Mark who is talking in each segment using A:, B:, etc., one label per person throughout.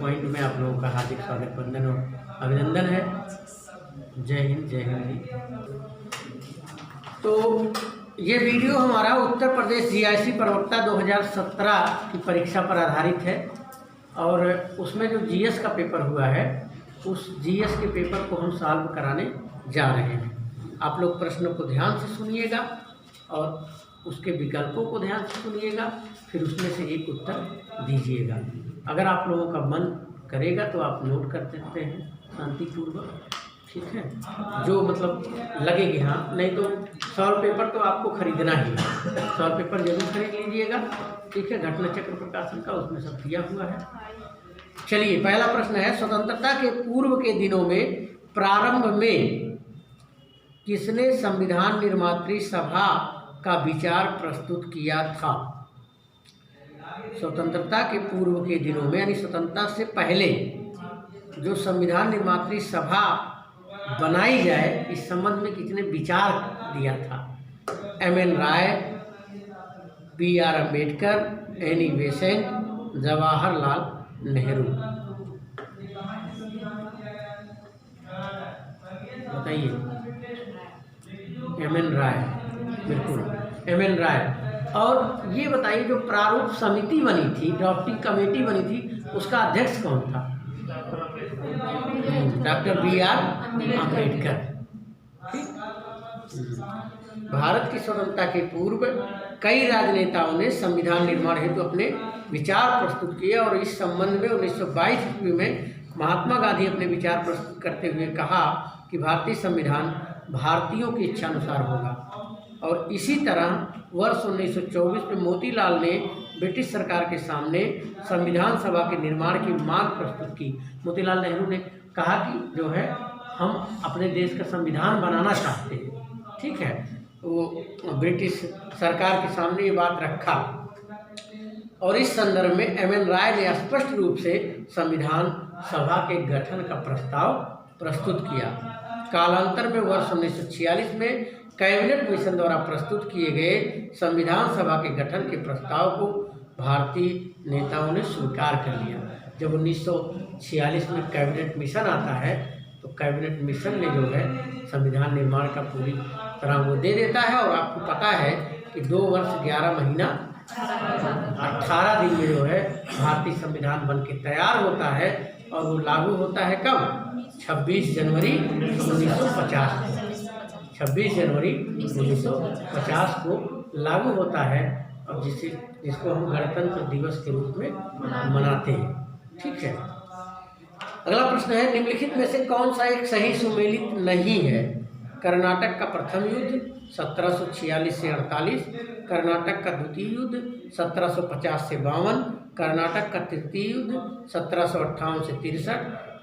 A: Point में आप लोगों का हार्दिक स्वागत, वंदन और अभिनंदन है। जय हिंद, जय हिंद। तो ये वीडियो हमारा उत्तर प्रदेश जीआईसी प्रवक्ता 2017 की परीक्षा पर आधारित है और उसमें जो जीएस का पेपर हुआ है उस जीएस के पेपर को हम सॉल्व कराने जा रहे हैं। आप लोग प्रश्नों को ध्यान से सुनिएगा और उसके विकल्पों को ध्यान से सुनिएगा, फिर उसमें से एक उत्तर दीजिएगा। अगर आप लोगों का मन करेगा तो आप नोट कर सकते हैं शांतिपूर्वक, ठीक है। जो मतलब लगे कि हाँ, नहीं तो सॉल्व पेपर तो आपको खरीदना ही है, सॉल्व पेपर जरूर खरीद लीजिएगा, ठीक है। घटना चक्र प्रकाशन का उसमें सब दिया हुआ है। चलिए, पहला प्रश्न है, स्वतंत्रता के पूर्व के दिनों में प्रारंभ में किसने संविधान निर्मात्री सभा का विचार प्रस्तुत किया था? स्वतंत्रता के पूर्व के दिनों में यानी स्वतंत्रता से पहले जो संविधान निर्मात्री सभा बनाई जाए इस संबंध में किसने विचार दिया था? M N. Roy, B R. Ambedkar, Annie Besant, Jawaharlal Nehru. बताइए। एम.एन. राय, बिल्कुल एम.एन. राय। और ये बताइए, जो प्रारूप समिति बनी थी, ड्राफ्टिंग कमेटी बनी थी, उसका अध्यक्ष कौन था? Doctor B R. अम्बेडकर। भारत की स्वतंत्रता के पूर्व कई राजनेताओं ने संविधान निर्माण हेतु अपने विचार प्रस्तुत किए और इस संबंध में 1922 ईस्वी में महात्मा गांधी अपने विचार प्रस्तुत करते हुए कहा कि भारतीय संविधान भारतीयों की इच्छा अनुसार होगा। और इसी तरह वर्ष 1924 में मोतीलाल ने ब्रिटिश सरकार के सामने संविधान सभा के निर्माण की मांग प्रस्तुत की। मोतीलाल नेहरू ने कहा कि जो है हम अपने देश का संविधान बनाना चाहते हैं, ठीक है। वो ब्रिटिश सरकार के सामने ये बात रखा और इस संदर्भ में एम.एन. राय ने स्पष्ट रूप से संविधान सभा के गठन का प्रस्ताव प्रस्तुत किया। कालांतर में वर्ष 1946 में कैबिनेट मिशन द्वारा प्रस्तुत किए गए संविधान सभा के गठन के प्रस्ताव को भारतीय नेताओं ने स्वीकार कर लिया। जब 1946 में कैबिनेट मिशन आता है तो कैबिनेट मिशन ने जो है संविधान निर्माण का पूरी तरह वो दे देता है और आपको पता है कि 2 वर्ष 11 महीना 18 दिन में जो है भारतीय संविधान बन के तैयार होता है और वो लागू होता है कब? 26 जनवरी 1950 को। 26 जनवरी 1950 को लागू होता है और जिसको हम गणतंत्र दिवस के रूप में मनाते हैं, ठीक है। अगला प्रश्न है, निम्नलिखित में से कौन सा एक सही सुमेलित नहीं है? कर्नाटक का प्रथम युद्ध 1746 से 48, कर्नाटक का द्वितीय युद्ध 1750 से 52, कर्नाटक का तृतीय युद्ध 1758 से 63,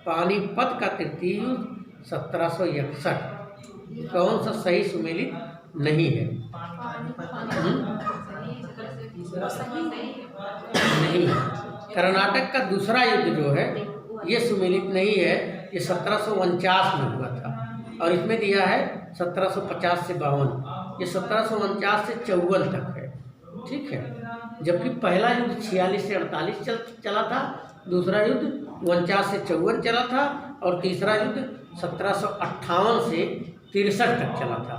A: पानीपत का तृतीय युद्ध 1761। कौन सा सही सुमेलित नहीं है? नहीं, कर्नाटक का दूसरा युद्ध जो है ये सुमेलित नहीं है। ये 1749 में हुआ था और इसमें दिया है 1750 से 52, ये 1749 से 54 तक है, ठीक है। जबकि पहला युद्ध 46 से 48 चला था, दूसरा युद्ध 49 से 54 चला था और तीसरा युद्ध 1758 से 63 तक चला था,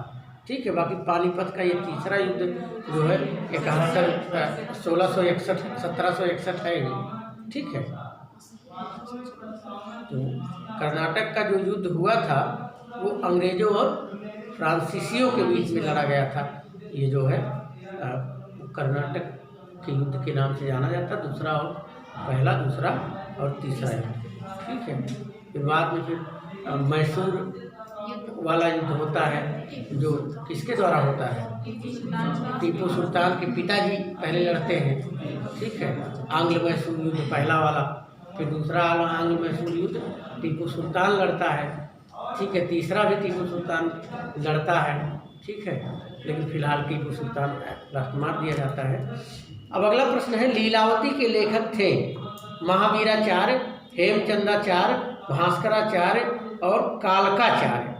A: ठीक है। बाकी पानीपत का ये तीसरा युद्ध जो है 1761 है ये, ठीक है। तो कर्नाटक का जो युद्ध हुआ था वो अंग्रेजों और फ्रांसीसियों के बीच में लड़ा गया था। ये जो है कर्नाटक के युद्ध के नाम से जाना जाता, दूसरा और पहला, दूसरा और तीसरा युद्ध, ठीक है। फिर बाद में फिर मैसूर वाला युद्ध होता है जो किसके द्वारा होता है? टीपू सुल्तान के पिताजी पहले लड़ते हैं, ठीक है। आंग्ल मैसूर युद्ध पहला वाला, फिर दूसरा आंग्ल मैसूर युद्ध टीपू सुल्तान लड़ता है, ठीक है। तीसरा भी टीपू सुल्तान लड़ता है, ठीक है। लेकिन फिलहाल टीपू सुल्तान राजकुमार दिया जाता है। अब अगला प्रश्न है, लीलावती के लेखक थे महावीराचार्य, हेमचंद्राचार्य, भास्कराचार्य और कालकाचार्य।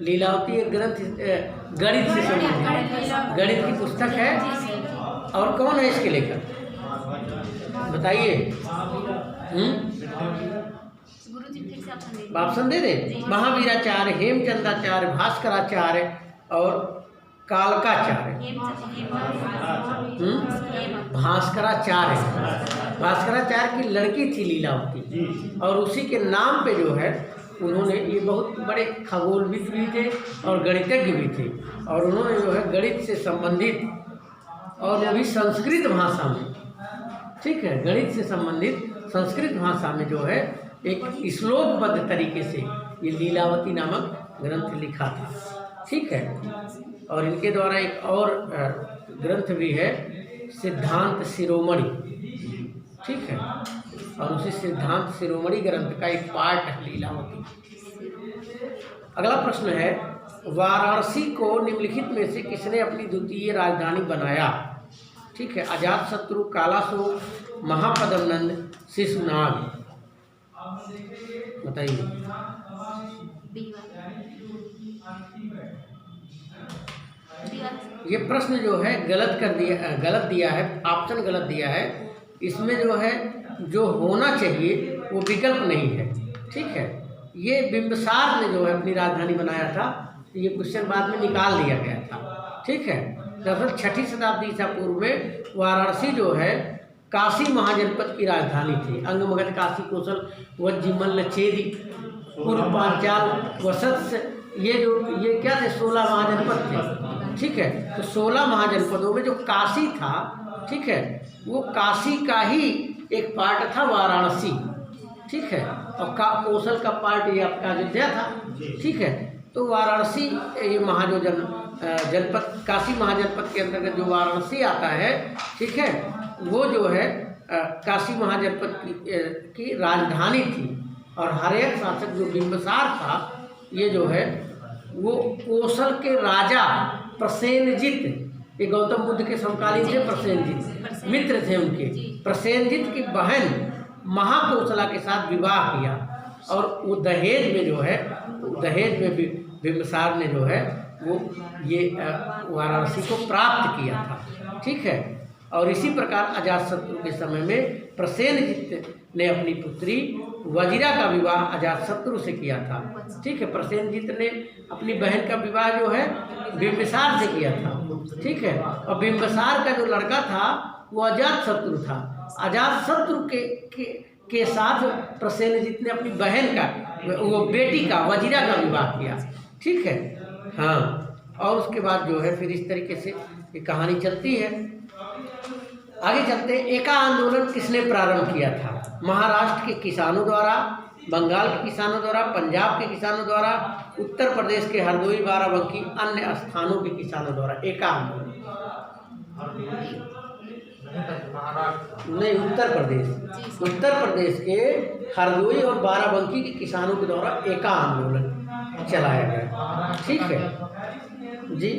A: लीलावती एक ग्रंथ गणित से संबंधित गणित की पुस्तक है और कौन है इसके लेखक? बताइए।
B: गुरु जी फिर से
A: ऑप्शन दे दे। महावीराचार्य, हेमचंद्राचार्य, भास्कराचार्य और कालकाचार्य। भास्कराचार्य, भास्कराचार्य की लड़की थी लीलावती, और उसी के नाम पे जो है उन्होंने, ये बहुत बड़े खगोलविद भी थे और गणितज्ञ भी थे, और उन्होंने जो है गणित से संबंधित, और वो भी संस्कृत भाषा में, ठीक है, गणित से संबंधित संस्कृत भाषा में जो है एक श्लोकबद्ध तरीके से ये लीलावती नामक ग्रंथ लिखा था, ठीक है। और इनके द्वारा एक और ग्रंथ भी है, सिद्धांत शिरोमणि, ठीक है, और उसी सिद्धांत शिरोमणि ग्रंथ का एक पार्ट है लीलावती। अगला प्रश्न है, वाराणसी को निम्नलिखित में से किसने अपनी द्वितीय राजधानी बनाया? ठीक है, अजातशत्रु, कालाशोक, महापद्मनंद, शिशुनाग। बताइए। ये प्रश्न जो है गलत दिया है, ऑप्शन गलत दिया है। इसमें जो है जो होना चाहिए वो विकल्प नहीं है, ठीक है। ये बिंबिसार ने जो है अपनी राजधानी बनाया था, ये क्वेश्चन बाद में निकाल दिया गया था, ठीक है। दरअसल 6ठी शताब्दी ईसा पूर्व में वाराणसी जो है काशी महाजनपद की राजधानी थी। अंग मगध काशी कौशल वज्जिमल छेदी पूर्व पांचाल वसत्स, ये क्या थे, 16 महाजनपद थे, ठीक है। तो 16 महाजनपदों में जो काशी था, ठीक है, वो काशी का ही एक पार्ट था वाराणसी, ठीक है, और कौशल का पार्ट ये आपका अयोध्या था, ठीक है। तो वाराणसी ये जनपद, काशी महाजनपद के अंतर्गत जो वाराणसी आता है, ठीक है, वो जो है काशी महाजनपद की राजधानी थी। और हर्यक शासक जो बिंबिसार था, ये जो है वो कौशल के राजा प्रसेनजित, ये गौतम बुद्ध के समकालीन थे, प्रसेनजित मित्र थे उनके, प्रसेनजित की बहन महाकौशला के साथ विवाह किया, और वो दहेज में जो है, दहेज में बिंबिसार ने जो है वो ये वाराणसी को प्राप्त किया था, ठीक है। और इसी प्रकार अजातशत्रु के समय में प्रसेनजित ने अपनी पुत्री वजिरा का विवाह अजातशत्रु से किया था, ठीक है। प्रसेनजित ने अपनी बहन का विवाह जो है बिंबिसार से किया था, ठीक है। और बिंबिसार का जो लड़का था वो अजातशत्रु था। अजातशत्रु के साथ प्रसेनजित ने अपनी बहन का, वो बेटी का, वजिरा का विवाह किया, ठीक है, हाँ। और उसके बाद जो है फिर इस तरीके से ये कहानी चलती है। आगे चलते हैं। एका आंदोलन किसने प्रारंभ किया था? महाराष्ट्र के किसानों द्वारा, बंगाल के किसानों द्वारा, पंजाब के किसानों द्वारा, उत्तर प्रदेश के हरदोई, बाराबंकी, अन्य स्थानों के किसानों द्वारा। एका आंदोलन नहीं, उत्तर प्रदेश के हरदोई और बाराबंकी के किसानों के द्वारा एका आंदोलन चलाया गया, ठीक है जी।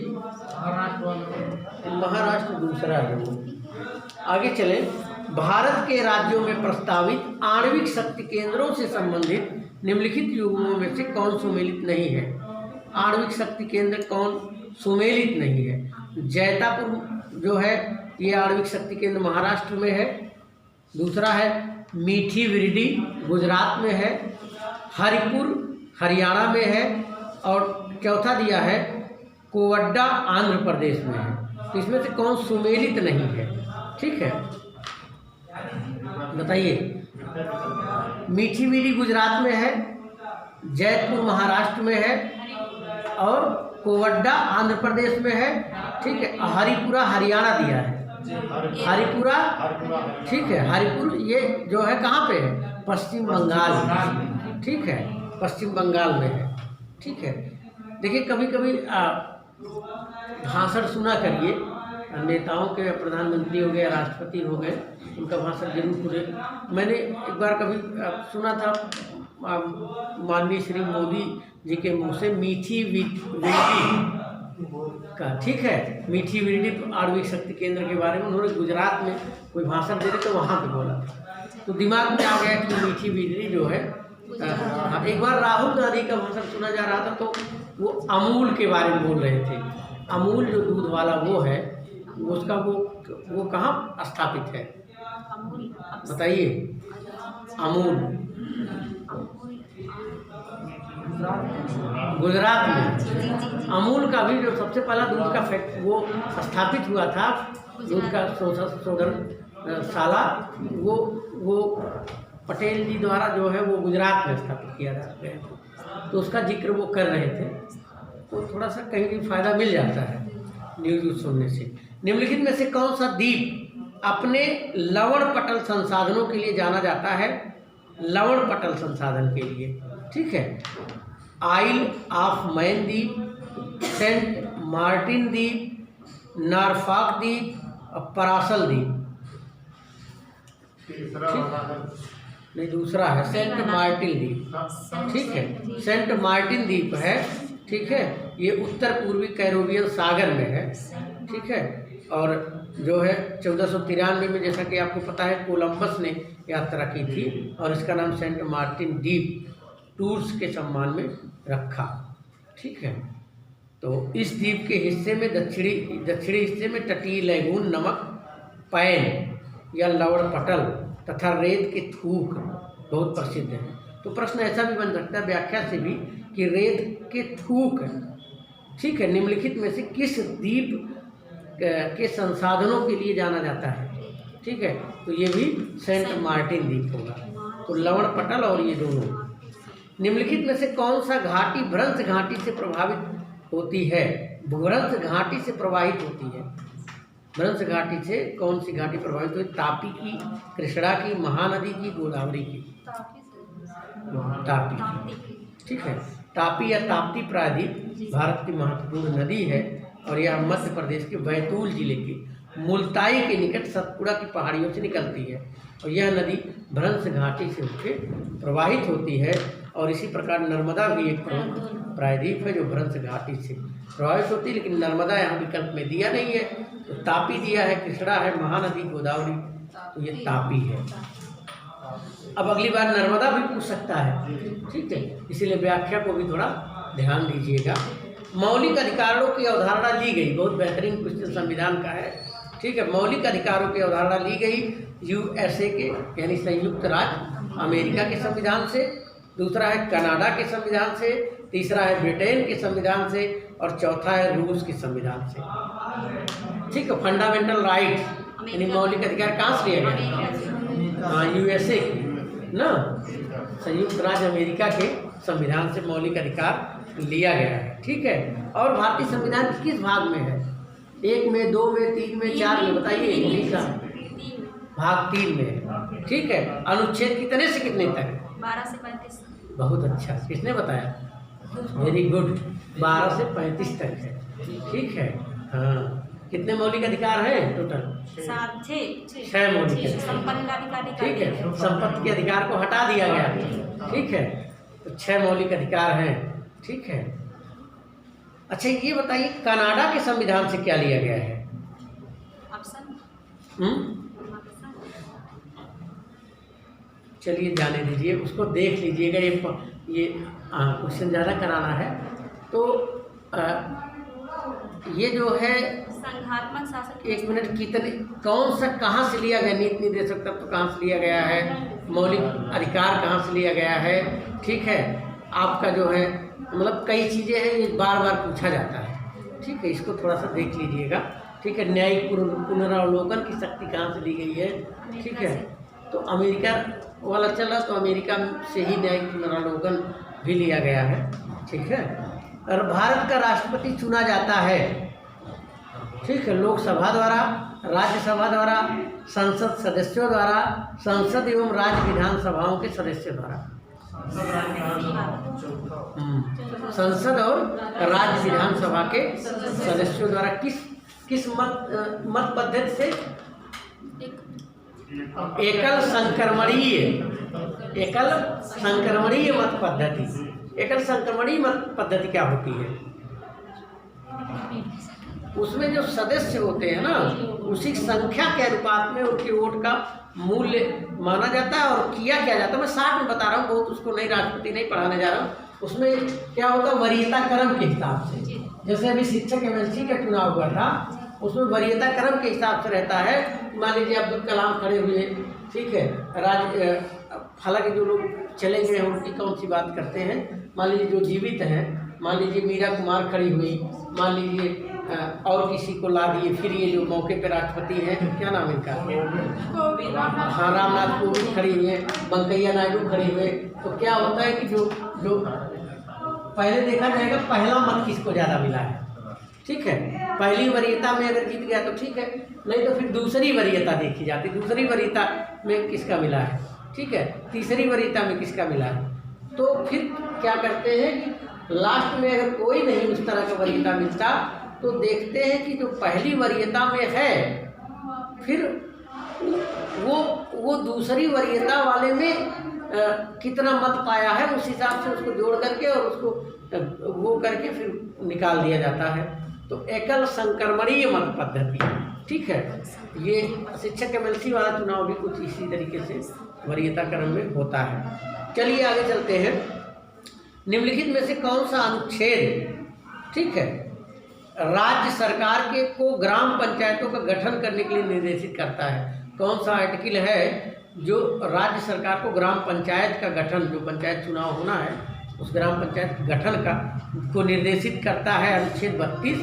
A: महाराष्ट्र दूसरा है। आगे चले। भारत के राज्यों में प्रस्तावित आणविक शक्ति केंद्रों से संबंधित निम्नलिखित युग्मों में से कौन सुमेलित नहीं है? आणविक शक्ति केंद्र कौन सुमेलित नहीं है? जैतापुर जो है ये आणविक शक्ति केंद्र महाराष्ट्र में है। दूसरा है मीठी विरडी गुजरात में है। हरिपुर हरियाणा में है। और चौथा दिया है कोवड्डा आंध्र प्रदेश में है। तो इसमें से कौन सुमेलित नहीं है? ठीक है, बताइए। मीठी विरडी गुजरात में है, जैतपुर महाराष्ट्र में है और कोवड्डा आंध्र प्रदेश में है। ठीक है, हरिपुरा हरियाणा दिया है। हरिपुरा, ठीक है, हरिपुर ये जो है कहाँ पे है? पश्चिम बंगाल में। ठीक है, पश्चिम बंगाल में है। ठीक है, देखिए कभी कभी भाषण सुना करिए, नेताओं के, प्रधानमंत्री हो गए, राष्ट्रपति हो गए, उनका भाषण जरूर सुने। मैंने एक बार कभी सुना था माननीय श्री मोदी जी के मुँह से मीठी विरडी का, ठीक है, मीठी विरडी आणविक शक्ति केंद्र के बारे में उन्होंने गुजरात में कोई भाषण दे रहे तो वहाँ पे बोला, तो दिमाग में आ गया कि मीठी विरडी जो है। एक बार राहुल गांधी का भाषण सुना जा रहा था तो वो अमूल के बारे में बोल रहे थे। अमूल जो दूध वाला वो है, उसका वो कहाँ स्थापित है बताइए? अमूल गुजरात में। अमूल का भी जो सबसे पहला दूध का वो स्थापित हुआ था, दूध का शोधनशाला, वो पटेल जी द्वारा जो है वो गुजरात में स्थापित किया गया। तो उसका जिक्र वो कर रहे थे, तो थोड़ा सा कहीं भी फायदा मिल जाता है न्यूज़ सुनने से। निम्नलिखित में से कौन सा द्वीप अपने लवण पटल संसाधनों के लिए जाना जाता है? लवण पटल संसाधन के लिए, ठीक है। आइल ऑफ मैन द्वीप, सेंट मार्टिन द्वीप, नॉरफॉक द्वीप और परासल द्वीप। नहीं, दूसरा है सेंट मार्टिन द्वीप, ठीक है। सेंट मार्टिन द्वीप है, ठीक है। ये उत्तर पूर्वी कैरोबियन सागर में है, ठीक है। और जो है 1493 में, जैसा कि आपको पता है, कोलंबस ने यात्रा की थी और इसका नाम सेंट मार्टिन द्वीप टूर्स के सम्मान में रखा, ठीक है। तो इस द्वीप के हिस्से में दक्षिणी हिस्से में तटीय लैगून, नमक पैन या लवण पटल तथा रेत के थूक बहुत प्रसिद्ध है। तो प्रश्न ऐसा भी बन सकता है व्याख्या से भी कि रेत के थूक, ठीक है, निम्नलिखित में से किस द्वीप के संसाधनों के लिए जाना जाता है, ठीक है। तो ये भी सेंट मार्टिन द्वीप होगा। तो लवण पटल और ये दोनों। निम्नलिखित में से कौन सा घाटी भ्रंश घाटी से प्रभावित होती है? भ्रंश घाटी से प्रवाहित होती है। भ्रंश घाटी से कौन सी घाटी प्रभावित हुई? तापी की, कृष्णा की, महानदी की, गोदावरी की? तापी की, ठीक है। तापी या ताप्ती प्रायद्वीप भारत की महत्वपूर्ण नदी है और यह मध्य प्रदेश के बैतूल जिले के मुल्ताई के निकट सतपुड़ा की पहाड़ियों से निकलती है और यह नदी भ्रंश घाटी से होकर प्रवाहित होती है। और इसी प्रकार नर्मदा भी एक प्रमुख प्रायद्वीप है जो भ्रंश घाटी से प्रभावित होती है, लेकिन नर्मदा यहाँ विकल्प में दिया नहीं है, तो तापी दिया है, कृष्णा है, महानदी, गोदावरी, तो ये तापी है। अब अगली बार नर्मदा भी पूछ सकता है, ठीक है, इसीलिए व्याख्या को भी थोड़ा ध्यान दीजिएगा। मौलिक अधिकारों की अवधारणा ली गई, बहुत बेहतरीन क्वेश्चन संविधान का है, ठीक है। मौलिक अधिकारों की अवधारणा ली गई यूएसए के यानी संयुक्त राज्य अमेरिका के संविधान से, दूसरा है कनाडा के संविधान से, तीसरा है ब्रिटेन के संविधान से और चौथा है रूस के संविधान से, ठीक है। फंडामेंटल राइट्स यानी मौलिक अधिकार कहाँ से लिया गया? हाँ, यूएसए ना, संयुक्त राज्य अमेरिका के संविधान से मौलिक अधिकार लिया गया है, ठीक है। और भारतीय संविधान किस भाग में है? 1 में, 2 में, 3 में, 4 में? बताइए। भाग 3 में है, ठीक है। अनुच्छेद कितने से कितने तक?
B: 12 से 35।
A: बहुत अच्छा, किसने बताया? वेरी गुड, 12 से 35 तक है, ठीक है। हाँ, कितने मौलिक अधिकार हैं टोटल? 6 मौलिक अधिकार, ठीक है। संपत्ति के अधिकार को हटा दिया गया, ठीक है। तो 6 मौलिक अधिकार हैं, ठीक है। अच्छा, ये बताइए कनाडा के संविधान से क्या लिया गया है? चलिए जाने दीजिए, उसको देख लीजिएगा। ये क्वेश्चन ज़्यादा कराना है तो ये जो है
B: संघात्मक शासन,
A: 1 मिनट, कितने, कौन सा, कहाँ से लिया गया? नीति निर्देशक तत्व कहाँ से लिया गया है? मौलिक अधिकार कहाँ से लिया गया है, ठीक है। आपका जो है मतलब कई चीज़ें हैं, ये बार बार पूछा जाता है, ठीक है। इसको थोड़ा सा देख लीजिएगा, ठीक है। न्यायिक पुनरावलोकन की शक्ति कहाँ से ली गई है, ठीक है। तो अमेरिका वाला चला, तो अमेरिका से ही न्यायिक पुनरावलोकन भी लिया गया है, ठीक है। और भारत का राष्ट्रपति चुना जाता है, ठीक है, लोकसभा द्वारा, राज्यसभा द्वारा, संसद सदस्यों द्वारा, संसद एवं राज्य विधानसभाओं के सदस्यों द्वारा। संसद और राज्य विधानसभा के सदस्यों द्वारा किस मत पद्धति से? एकल संक्रमणीय मत पद्धति। एकल संक्रमणीय मत पद्धति क्या होती है? उसमें जो सदस्य होते हैं ना, उसी संख्या के अनुपात में उनके वोट का मूल्य माना जाता है और किया क्या जाता है। मैं 60 में बता रहा हूँ, बहुत उसको नहीं, राष्ट्रपति नहीं पढ़ाने जा रहा हूँ। उसमें क्या होता है, वरीयता क्रम के हिसाब से। जैसे अभी शिक्षक एमएलसी का चुनाव हुआ था, उसमें वरीयता क्रम के हिसाब से रहता है। मान लीजिए अब्दुल कलाम खड़े हुए, ठीक है, हालांकि जो लोग चले गए हैं उनकी कौन सी बात करते हैं। मान लीजिए जो जीवित हैं, मान लीजिए मीरा कुमार खड़ी हुई, मान लीजिए और किसी को ला दिए, फिर ये जो मौके पे राष्ट्रपति हैं, क्या नाम है इनका, हाँ रामनाथ कोविंद खड़ी हुई है, वेंकैया नायडू खड़ी हुए, तो क्या होता है कि जो पहले देखा जाएगा पहला मत किसको ज़्यादा मिला है। ठीक है, पहली वरीयता में अगर जीत गया तो ठीक है, नहीं तो फिर दूसरी वरीयता देखी जाती, दूसरी वरीयता में किसका मिला है, ठीक है, तीसरी वरीयता में किसका मिला है। तो फिर क्या करते हैं कि लास्ट में अगर कोई नहीं उस तरह का वरीयता मिलता तो देखते हैं कि जो पहली वरीयता में है फिर वो दूसरी वरीयता वाले में कितना मत पाया है, उस हिसाब से उसको जोड़ करके और उसको वो करके फिर निकाल दिया जाता है। तो एकल संक्रमणीय मत पद्धति, ठीक है, ये शिक्षक एमएलसी वाला चुनाव भी कुछ इसी तरीके से वरीयता क्रम में होता है। चलिए आगे चलते हैं। निम्नलिखित में से कौन सा अनुच्छेद, ठीक है, राज्य सरकार को ग्राम पंचायतों का गठन करने के लिए निर्देशित करता है। कौन सा आर्टिकल है जो राज्य सरकार को ग्राम पंचायत का गठन, जो पंचायत चुनाव होना है उस ग्राम पंचायत गठन का को निर्देशित करता है। अनुच्छेद 32,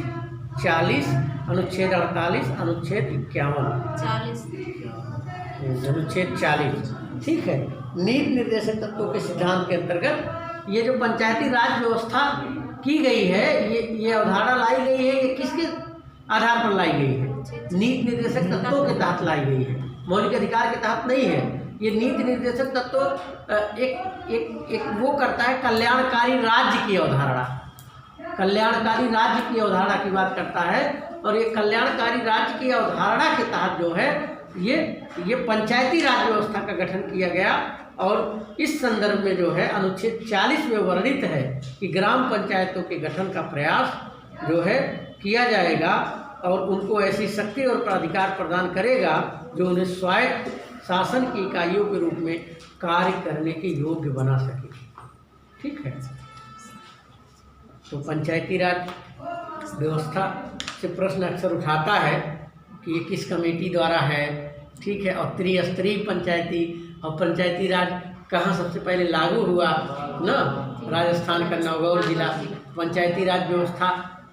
A: 40, अनुच्छेद 48, अनुच्छेद 51, अनुच्छेद 40, ठीक है। नीति निर्देशक तत्वों के सिद्धांत के अंतर्गत ये जो पंचायती राज व्यवस्था की गई है, ये अवधारणा लाई गई है, ये किसके आधार पर लाई गई है? नीति निर्देशक तत्वों के तहत लाई गई है, मौलिक अधिकार के तहत नहीं है। ये नीति निर्देशक तत्व एक वो करता है कल्याणकारी राज्य की अवधारणा, कल्याणकारी राज्य की अवधारणा की बात करता है। और ये कल्याणकारी राज्य की अवधारणा के तहत जो है ये पंचायती राज व्यवस्था का गठन किया गया। और इस संदर्भ में जो है अनुच्छेद 40 में वर्णित है कि ग्राम पंचायतों के गठन का प्रयास जो है किया जाएगा और उनको ऐसी शक्ति और प्राधिकार प्रदान करेगा जो उन्हें स्वायत्त शासन की इकाइयों के रूप में कार्य करने के योग्य बना सके। ठीक है, तो पंचायती राज व्यवस्था से प्रश्न अक्सर उठाता है कि ये किस कमेटी द्वारा है, ठीक है, और त्रिस्तरीय पंचायती और पंचायती राज कहाँ सबसे पहले लागू हुआ ना, राजस्थान का नौगौर जिला। पंचायती राज व्यवस्था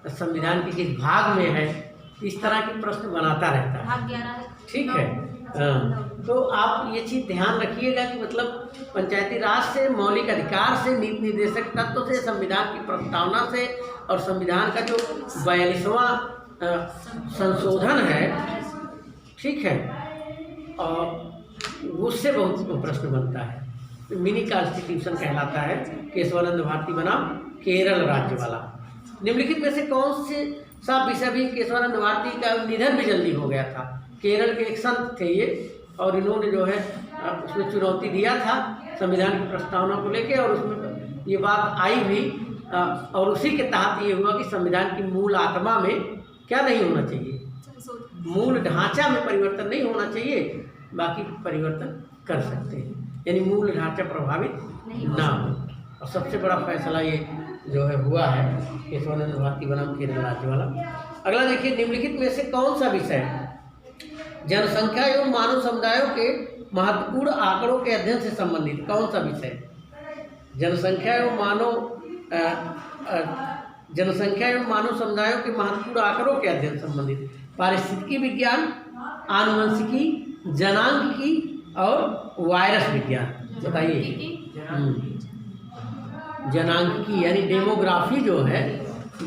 A: संविधान के किस भाग में है, इस तरह के प्रश्न बनाता रहता है।
B: भाग 11 है,
A: ठीक है, तो आप ये चीज़ ध्यान रखिएगा कि मतलब पंचायती राज से, मौलिक अधिकार से, नीति निर्देशक तत्व से, संविधान की प्रस्तावना से और संविधान का जो 42वां संशोधन है, ठीक है, और उससे बहुत प्रश्न बनता है। मिनी कॉन्स्टिट्यूशन कहलाता है। केशवानंद भारती बनाम केरल राज्य वाला। निम्नलिखित में से कौन से सा विषय भी, केशवानंद भारती का निधन भी जल्दी हो गया था। केरल के एक संत थे ये, और इन्होंने जो है उसमें चुनौती दिया था संविधान की प्रस्तावना को लेके, और उसमें ये बात आई भी, और उसी के तहत ये हुआ कि संविधान की मूल आत्मा में क्या नहीं होना चाहिए, मूल ढांचा में परिवर्तन नहीं होना चाहिए, बाकी परिवर्तन कर सकते हैं, यानी मूल ढांचा प्रभावित ना हो। और सबसे बड़ा फैसला ये जो है हुआ है केशवानंद भारती बनाम केरल राज्य वाला। अगला देखिए, निम्नलिखित में से कौन सा विषय जनसंख्या एवं मानव समुदायों के महत्वपूर्ण आंकड़ों के अध्ययन से संबंधित, कौन सा विषय जनसंख्या एवं मानव समुदायों के महत्वपूर्ण आंकड़ों के अध्ययन संबंधित? पारिस्थितिकी विज्ञान, आनुवंशिकी, जनांकिकी और वायरस विज्ञान। बताइए। जनांकिकी यानी डेमोग्राफी जो है,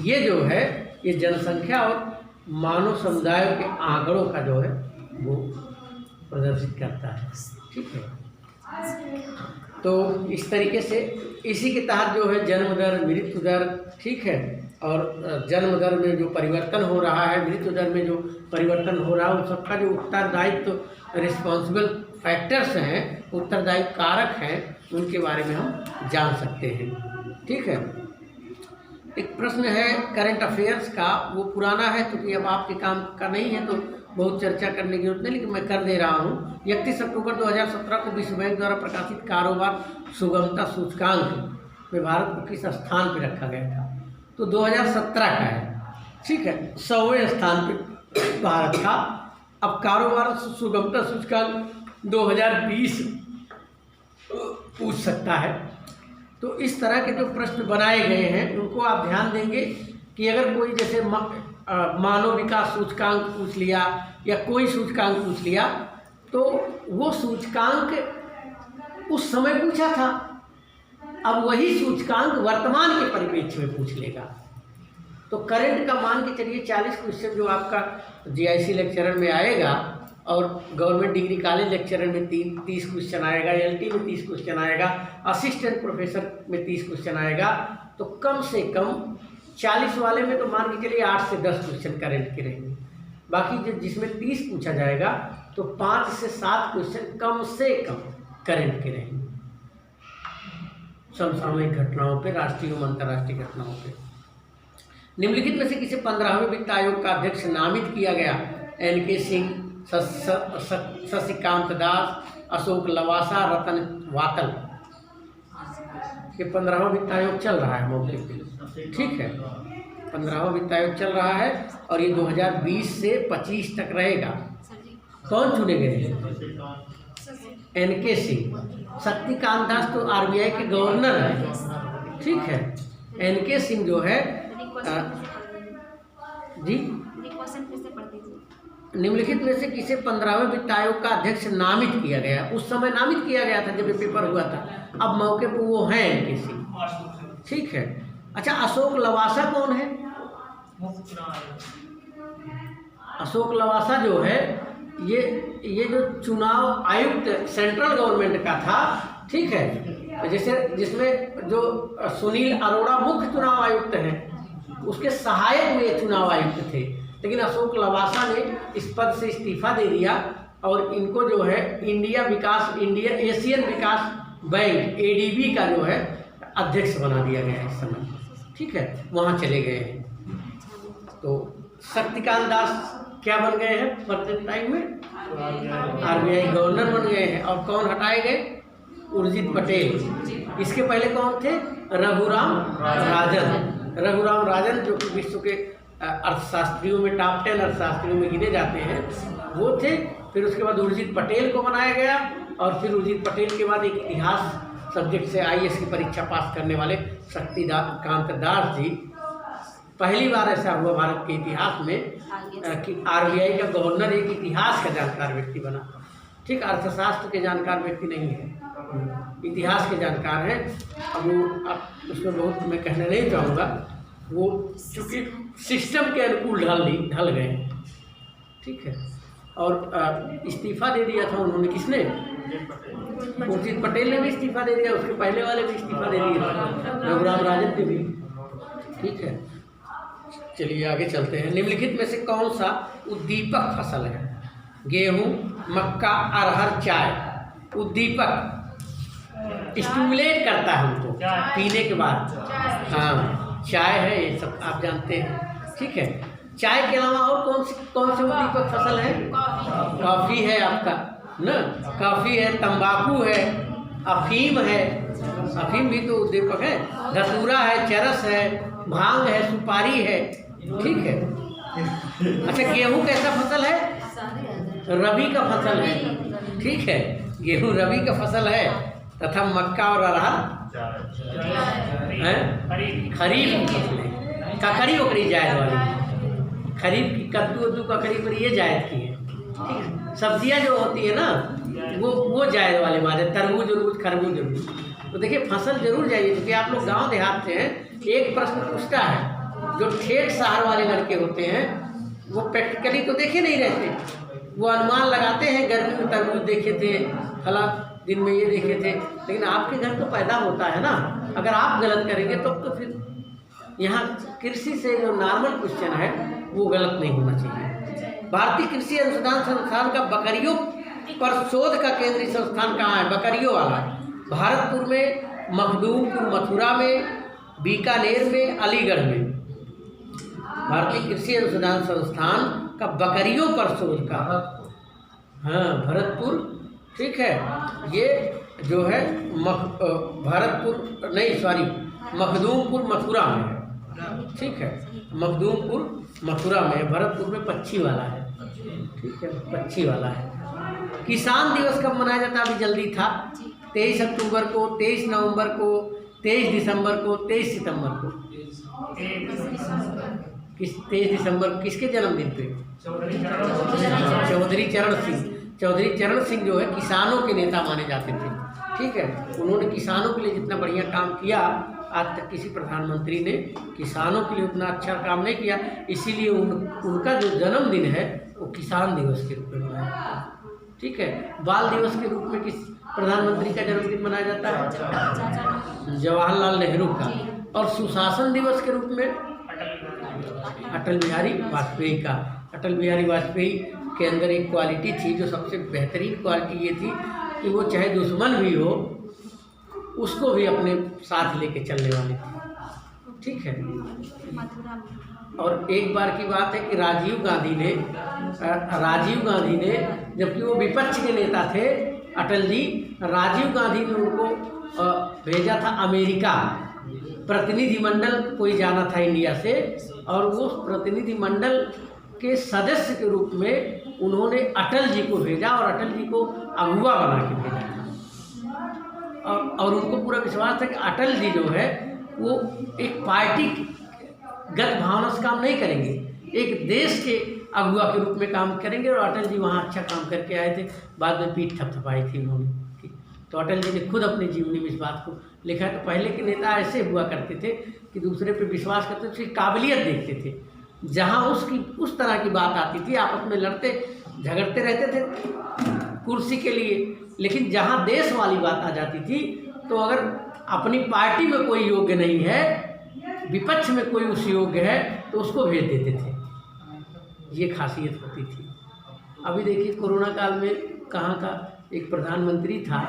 A: ये जो है ये जनसंख्या और मानव समुदायों के आंकड़ों का जो है वो प्रदर्शित करता है। ठीक है, तो इस तरीके से इसी के तहत जो है जन्म दर, मृत्यु दर, ठीक है, और जन्म दर में जो परिवर्तन हो रहा है, मृत्यु दर में जो परिवर्तन हो रहा है, उन सबका जो उत्तरदायित्व, रिस्पॉन्सिबल फैक्टर्स हैं, उत्तरदायी कारक हैं, उनके बारे में हम जान सकते हैं। ठीक है, एक प्रश्न है करंट अफेयर्स का, वो पुराना है क्योंकि अब आपके काम का नहीं है तो बहुत चर्चा करने की जरूरत नहीं, लेकिन मैं कर दे रहा हूँ। 31 अक्टूबर 2017 को विश्व बैंक द्वारा प्रकाशित कारोबार सुगमता सूचकांक में भारत को किस स्थान पर रखा गया था? तो 2017 का है। ठीक है, 100वें स्थान पर भारत था। अब कारोबार सुगमता सूचकांक 2020 पूछ सकता है। तो इस तरह के जो प्रश्न बनाए गए हैं उनको आप ध्यान देंगे कि अगर कोई जैसे मानव विकास सूचकांक पूछ लिया या कोई सूचकांक पूछ लिया तो वो सूचकांक उस समय पूछा था, अब वही सूचकांक वर्तमान के परिप्रेक्ष्य में पूछ लेगा। तो करंट का मान के चलिए 40 क्वेश्चन जो आपका जीआईसी लेक्चरर में आएगा और गवर्नमेंट डिग्री कॉलेज लेक्चरर में 30 क्वेश्चन आएगा, एलटी में 30 क्वेश्चन आएगा, असिस्टेंट प्रोफेसर में 30 क्वेश्चन आएगा, तो कम से कम 40 वाले में तो मान के चलिए 8 से 10 क्वेश्चन करंट के रहेंगे। बाकी जिसमें 30 पूछा जाएगा तो 5 से 7 क्वेश्चन कम से कम करंट के रहेंगे, समसामयिक घटनाओं पे, राष्ट्रीय एवं अंतर्राष्ट्रीय घटनाओं पे। निम्नलिखित में से किसे 15वें वित्त आयोग का अध्यक्ष नामित किया गया? एनके सिंह, शशिकांत दास, अशोक लवासा, रतन वातल। ये 15वां वित्त आयोग चल रहा है मौके पे, ठीक है। 15वां वित्त आयोग चल रहा है और ये 2020 से 25 तक रहेगा। कौन चुने गए हैं? एनके सिंह। शक्तिकांत दास तो आरबीआई के गवर्नर है, ठीक है। एनके सिंह जो है जी, निम्नलिखित में से किसे 15वें वित्त आयोग का अध्यक्ष नामित किया गया? उस समय नामित किया गया था जब ये पेपर हुआ था, अब मौके पर वो हैं एनके सिंह, ठीक है। अच्छा, अशोक लवासा कौन है? अशोक लवासा जो है ये जो चुनाव आयुक्त सेंट्रल गवर्नमेंट का था, ठीक है। जैसे जिसमें जो सुनील अरोड़ा मुख्य चुनाव आयुक्त हैं, उसके सहायक में चुनाव आयुक्त थे, लेकिन अशोक लवासा ने इस पद से इस्तीफा दे दिया और इनको जो है एशियन विकास बैंक एडीबी का जो है अध्यक्ष बना दिया गया इस समय, ठीक है। वहाँ चले गए हैं। तो शक्तिकांत दास क्या बन गए हैं वर्तमान टाइम में? आरबीआई गवर्नर बन गए हैं। और कौन हटाए गए? उर्जित पटेल। इसके पहले कौन थे? रघुराम राजन, जो कि विश्व के अर्थशास्त्रियों में टॉप 10 अर्थशास्त्रियों में गिने जाते हैं, वो थे। फिर उसके बाद उर्जित पटेल को बनाया गया और फिर उर्जित पटेल के बाद एक इतिहास सब्जेक्ट से आईएएस की परीक्षा पास करने वाले शक्तिकांत दास जी, पहली बार ऐसा हुआ भारत के इतिहास में कि आरबीआई का गवर्नर एक इतिहास का जानकार व्यक्ति बना, ठीक। अर्थशास्त्र के जानकार व्यक्ति नहीं है, इतिहास के जानकार हैं। अब उसमें बहुत मैं कहना नहीं चाहूँगा, वो चूँकि सिस्टम के अनुकूल ढल गए, ठीक है। और इस्तीफा दे दिया था उन्होंने, किसने? उर्जित पटेल ने भी इस्तीफा दे दिया, उसके पहले वाले भी इस्तीफा दे दिया, रघुराम राजन ने भी, ठीक है। चलिए आगे चलते हैं। निम्नलिखित में से कौन सा उद्दीपक फसल है? गेहूं, मक्का, अरहर, चाय। उद्दीपक स्टिमुलेट करता है हमको पीने के बाद, हाँ, चाय है, ये सब आप जानते हैं, ठीक है। चाय के अलावा और कौन से उद्दीपक फसल है? कॉफ़ी है आपका ना, कॉफ़ी है, तंबाकू है, अफीम है, अफीम भी तो उद्दीपक है, धतूरा है, चरस है, भांग है, सुपारी है, ठीक है। अच्छा, गेहूं कैसा फसल है? रबी का फसल है, ठीक है। गेहूं रबी का फसल है तथा मक्का और अरहर खरीफ की फसल है। ककड़ी वकड़ी जायद वाली, खरीफ की कद्दू वद्दू ककड़ी पर ये जायद की है, ठीक है। सब्जियां जो होती है ना वो जायद वाले मारे, तरबूज उर्बूज खरबूज उर्बूज। तो देखिए फसल जरूर जाइए, क्योंकि आप लोग गांव देहात से हैं। एक प्रश्न पूछता है, जो ठेठ शहर वाले लड़के होते हैं वो प्रैक्टिकली तो देखे नहीं रहते, वो अनुमान लगाते हैं, गर्मी में तरबूज देखे थे, फला दिन में ये देखे थे, लेकिन आपके घर तो पैदा होता है ना। अगर आप गलत करेंगे तो फिर यहाँ कृषि से जो नॉर्मल क्वेश्चन है वो गलत नहीं होना चाहिए। भारतीय कृषि अनुसंधान संस्थान का बकरियों पर शोध का केंद्रीय संस्थान कहाँ है? बकरियों वाला भारतपुर में, मखदूमपुर मथुरा में, बीकानेर में, अलीगढ़ में। भारतीय कृषि अनुसंधान संस्थान का बकरियों पर शोध का, हाँ, भरतपुर, ठीक है। ये जो है मखदूमपुर मथुरा में है, ठीक है। मखदूमपुर मथुरा में, भरतपुर में पक्षी वाला है, ठीक है, पक्षी वाला है। किसान दिवस कब मनाया जाता है? अभी जल्दी था, 23 अक्टूबर को, 23 नवंबर को, 23 दिसंबर को, 23 सितंबर को। किस 23 दिसंबर किसके जन्मदिन पे? चौधरी चरण सिंह। चौधरी चरण सिंह जो है किसानों के नेता माने जाते थे, ठीक है। उन्होंने किसानों के लिए जितना बढ़िया काम किया, आज तक किसी प्रधानमंत्री ने किसानों के लिए उतना अच्छा काम नहीं किया। इसीलिए उनका जो जन्मदिन है वो किसान दिवस के रूप में मनाया जाता है, ठीक है। बाल दिवस के रूप में किस प्रधानमंत्री का जन्मदिन मनाया जाता है? जवाहरलाल नेहरू का। और सुशासन दिवस के रूप में अटल बिहारी वाजपेयी का। अटल बिहारी वाजपेयी के अंदर एक क्वालिटी थी, जो सबसे बेहतरीन क्वालिटी ये थी कि वो चाहे दुश्मन भी हो उसको भी अपने साथ लेके चलने वाले थे, ठीक है। और एक बार की बात है कि राजीव गांधी ने जबकि वो विपक्ष के नेता थे अटल जी, राजीव गांधी ने उनको भेजा था अमेरिका। प्रतिनिधिमंडल कोई जाना था इंडिया से, और वो प्रतिनिधिमंडल के सदस्य के रूप में उन्होंने अटल जी को भेजा और अटल जी को अगुवा बना के भेजा था। और उनको पूरा विश्वास था कि अटल जी जो है वो एक पार्टीगत भावना से काम नहीं करेंगे, एक देश के अगुवा के रूप में काम करेंगे। और अटल जी वहाँ अच्छा काम करके आए थे, बाद में पीठ थपथपाई थी उन्होंने। तो अटल जी ने खुद अपनी जीवनी में इस बात को लिखा है। तो पहले के नेता ऐसे हुआ करते थे कि दूसरे पे विश्वास करते थे, उसकी काबिलियत देखते थे। जहाँ उस तरह की बात आती थी, आपस में लड़ते झगड़ते रहते थे कुर्सी के लिए, लेकिन जहाँ देश वाली बात आ जाती थी तो अगर अपनी पार्टी में कोई योग्य नहीं है, विपक्ष में कोई उस योग्य है, तो उसको भेज देते थे। ये खासियत होती थी। अभी देखिए कोरोना काल में कहाँ का एक प्रधानमंत्री था,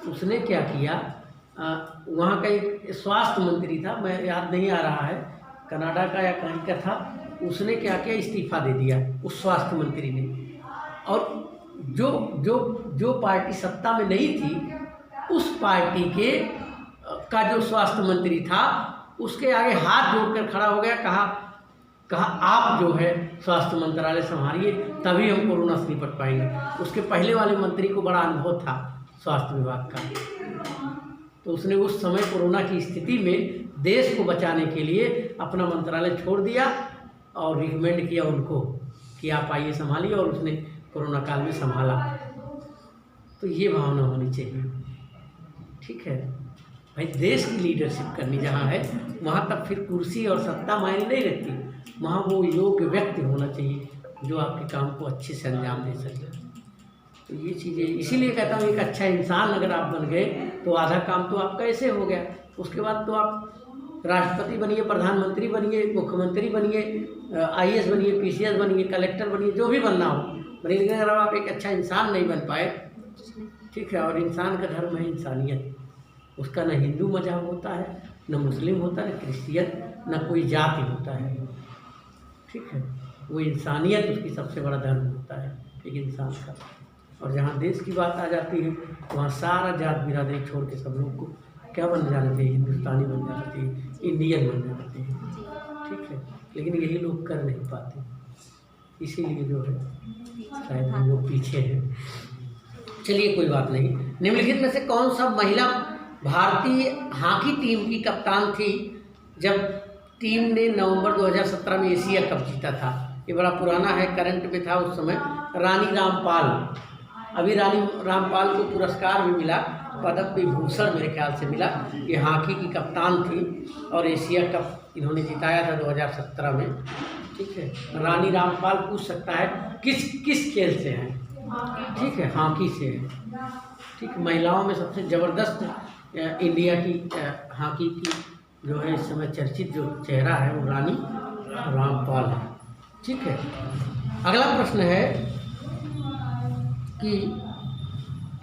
A: उसने क्या किया, वहाँ का एक स्वास्थ्य मंत्री था, मैं याद नहीं आ रहा है, कनाडा का या कहीं का था, उसने क्या किया, इस्तीफा दे दिया उस स्वास्थ्य मंत्री ने। और जो पार्टी सत्ता में नहीं थी, उस पार्टी का जो स्वास्थ्य मंत्री था उसके आगे हाथ जोड़कर खड़ा हो गया, कहा आप जो है स्वास्थ्य मंत्रालय संभालिए, तभी हम कोरोना से निपट पाएंगे। उसके पहले वाले मंत्री को बड़ा अनुभव था स्वास्थ्य विभाग का, तो उसने उस समय कोरोना की स्थिति में देश को बचाने के लिए अपना मंत्रालय छोड़ दिया और रिकमेंड किया उनको कि आप आइए संभालिए, और उसने कोरोना काल में संभाला। तो ये भावना होनी चाहिए, ठीक है भाई। देश की लीडरशिप करनी जहाँ है, वहाँ तक फिर कुर्सी और सत्ता मायने नहीं रखती, वहाँ वो योग्य व्यक्ति होना चाहिए जो आपके काम को अच्छे से अंजाम दे सके। तो ये चीज़ें, इसीलिए कहता हूँ एक अच्छा इंसान अगर आप बन गए तो आधा काम तो आपका ऐसे हो गया। उसके बाद तो आप राष्ट्रपति बनिए, प्रधानमंत्री बनिए, मुख्यमंत्री बनिए, IAS बनिए, PCS बनिए, कलेक्टर बनिए, जो भी बनना हो बनिए, अगर आप एक अच्छा इंसान नहीं बन पाए, ठीक है। और इंसान का धर्म है इंसानियत, उसका न हिंदू मजहब होता है, न मुस्लिम होता है, न क्रिश्चियन, न कोई जाति होता है, ठीक है। वो इंसानियत उसकी सबसे बड़ा धर्म होता है एक इंसान का। और जहाँ देश की बात आ जाती है वहाँ सारा जात बिरादरी छोड़ के सब लोग को क्या बन जाना चाहिए, हिंदुस्तानी बन जाना चाहिए, इंडियन बन जाना चाहिए, ठीक है। लेकिन यही लोग कर नहीं पाते, इसीलिए जो है शायद हम लोग पीछे हैं। चलिए कोई बात नहीं। निम्नलिखित में से कौन सा महिला भारतीय हॉकी टीम की कप्तान थी जब टीम ने नवंबर 2017 में एशिया कप जीता था? ये बड़ा पुराना है, करंट में था उस समय। रानी रामपाल। अभी रानी रामपाल को पुरस्कार भी मिला, पद्म विभूषण मेरे ख्याल से मिला। ये हॉकी की कप्तान थी और एशिया कप इन्होंने जिताया था 2017 में, ठीक है। रानी रामपाल पूछ सकता है किस खेल से हैं, ठीक है, हॉकी से है, ठीक। महिलाओं में सबसे ज़बरदस्त इंडिया की हॉकी की जो है इस समय चर्चित जो चेहरा है वो रानी रामपाल है, ठीक है। अगला प्रश्न है कि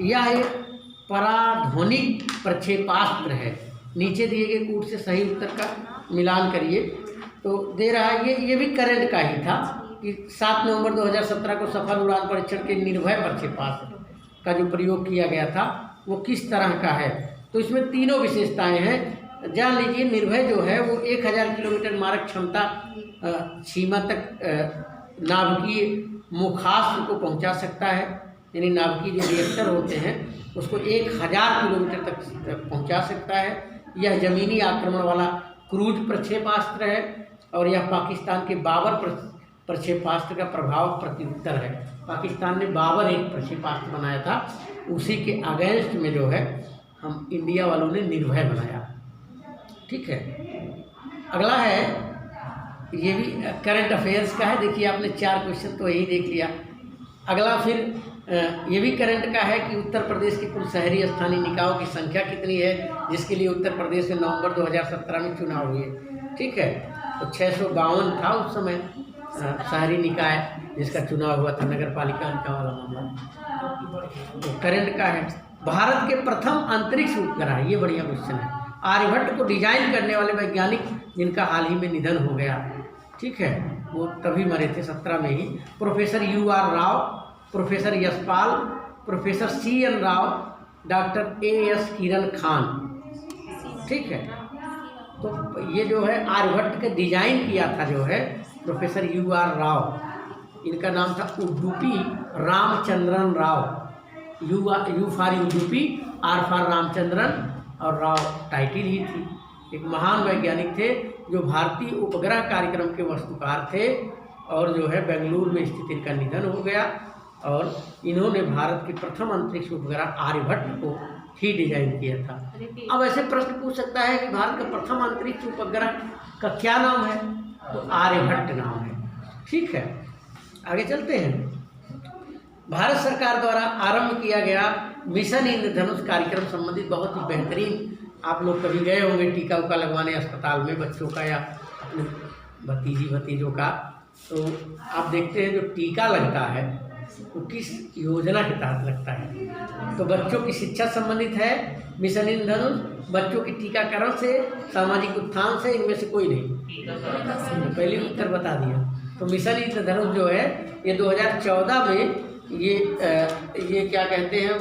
A: यह एक पराध्वनिक प्रक्षेपास्त्र है, नीचे दिए गए कूट से सही उत्तर का मिलान करिए। तो दे रहा है ये भी करंट का ही था कि 7 नवंबर 2017 को सफल उड़ान परीक्षण के निर्भय प्रक्षेपास्त्र का जो प्रयोग किया गया था वो किस तरह का है। तो इसमें तीनों विशेषताएं हैं, जान लीजिए। निर्भय जो है वो 1000 किलोमीटर मारक क्षमता सीमा तक नाभिकीय मुखास्त्र को पहुंचा सकता है, यानी नाभिकीय जो रिएक्टर होते हैं उसको 1000 किलोमीटर तक पहुंचा सकता है। यह ज़मीनी आक्रमण वाला क्रूज प्रक्षेपास्त्र है और यह पाकिस्तान के बाबर प्रक्षेपास्त्र का प्रभाव प्रत्युत्तर है। पाकिस्तान ने बाबर एक प्रक्षेपास्त्र बनाया था, उसी के अगेंस्ट में जो है हम इंडिया वालों ने निर्भय बनाया। ठीक है, अगला है, ये भी करंट अफेयर्स का है। देखिए आपने 4 क्वेश्चन तो यही देख लिया। अगला फिर ये भी करंट का है कि उत्तर प्रदेश की कुल शहरी स्थानीय निकायों की संख्या कितनी है, जिसके लिए उत्तर प्रदेश में नवंबर 2017 में चुनाव हुए। ठीक है, तो 652 था उस समय शहरी निकाय जिसका चुनाव हुआ था, नगर पालिका का वाला मामला। तो करंट का है, भारत के प्रथम अंतरिक्ष उपग्रह, ये बढ़िया क्वेश्चन है, आर्यभट्ट को डिजाइन करने वाले वैज्ञानिक जिनका हाल ही में निधन हो गया। ठीक है, वो तभी मरे थे 17 में ही। Professor UR Rao, professor Yashpal, professor CN Rao, doctor AS Kiran Khan. ठीक है, तो ये जो है आर्यभट्ट के डिजाइन किया था जो है प्रोफेसर UR राव, इनका नाम था Udupi Ramachandran Rao. You for Udupi, R for Ramachandran और राव टाइटिल ही थी। एक महान वैज्ञानिक थे जो भारतीय उपग्रह कार्यक्रम के वस्तुकार थे और जो है बेंगलुरु में स्थित इनका निधन हो गया और इन्होंने भारत के प्रथम अंतरिक्ष उपग्रह आर्यभट्ट को ही डिजाइन किया था। अब ऐसे प्रश्न पूछ सकता है कि भारत का प्रथम अंतरिक्ष उपग्रह का क्या नाम है, तो आर्यभट्ट नाम है। ठीक है, आगे चलते हैं। भारत सरकार द्वारा आरंभ किया गया मिशन इंद्रधनुष कार्यक्रम संबंधित बहुत ही बेहतरीन, आप लोग कभी गए होंगे टीका उका लगवाने अस्पताल में बच्चों का या अपने भतीजी भतीजों का, तो आप देखते हैं जो टीका लगता है वो किस योजना के तहत लगता है। तो बच्चों की शिक्षा संबंधित है मिशन इंद्रधनुष, बच्चों के टीकाकरण से, सामाजिक उत्थान से, इनमें से कोई नहीं। पहले उत्तर बता दिया। तो मिशन इंद्रधनुष जो है ये 2014 में ये क्या कहते हैं